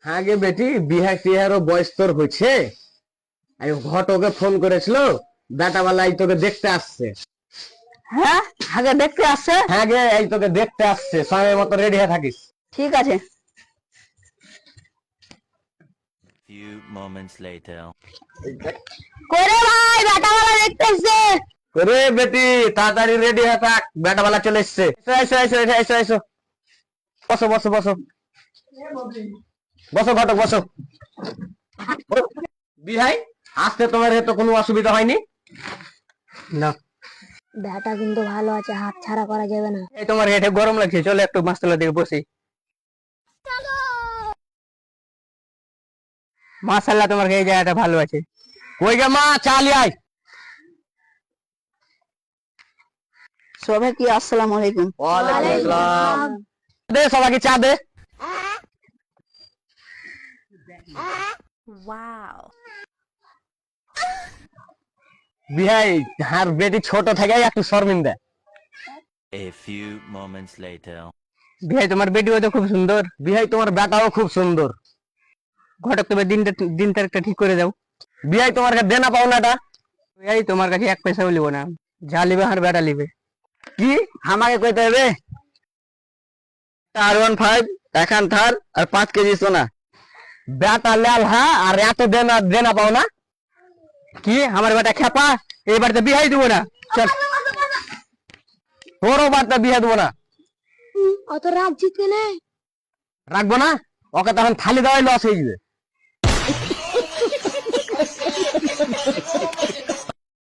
আগে বেটি বিহা টিহারও বয়স তোর হয়েছে। আমি ঘটকে ফোন করেছিল, বেটাওয়ালা এই তোকে দেখতে আসছে। হ্যাঁ, আগে দেখতে আসছে। হ্যাঁ গে, এই তোকে দেখতে আসছে, সময় মতো রেডি হয়ে থাকিস। ঠিক আছে। Few moments later. করে ভাই, বেটাওয়ালা দেখতে এসছে। রে বেটি তাড়াতাড়ি রেডি হয়ে থাক, বেটাওয়ালা চলে এসছে। এসো এসো এসো এসো এসো, বসো বসো বসো বসো ঘটক বসো। বিহাই, আসতে তোমার তো কোনো অসুবিধা হয়নি না? বেটা কিন্তু ভালো আছে, হাত ছাড়া করা যাবে না। এই তোমার হেঁটে গরম লাগছে, চলো একটু মাছতলা দিকে বসি। মাশাআল্লাহ, তোমার এই জায়গাটা ভালো আছে। কই গে মা, চালি আয়। সবে কি আসসালামু আলাইকুম। ওয়ালাইকুম আসসালাম। দে সবাইকে চা দে। বিহাই, আর বেটি ছোট থেকে একটু শর্মিন্দা। A few moments later. বিহাই, তোমার বেটিও তো খুব সুন্দর। বিহাই, তোমার বেটাও খুব সুন্দর। ঘটক, তবে দিন তারিখটা ঠিক করে দাও। বিহাই, তোমার কাছে দেনা পাওনাটা? বিহাই, তোমার কাছে এক পয়সাও লিব না, যা লিবে আর বেটা লিবে। কি আমাকে কইতে হবে? R15 এখন থার আর 5 কেজি সোনা। বেটা লাল, হ্যাঁ, আর এত দেনা দেনা পাও না? কি আমার বেটা খেপা? এই বাড়িতে বিহাই দেবো না, চল। তোরও বাড়িতে বিয়ে দেবো না। অত রাত জিতে নে। রাখবো না, ওকে তখন থালি দেওয়াই লস হয়ে যাবে।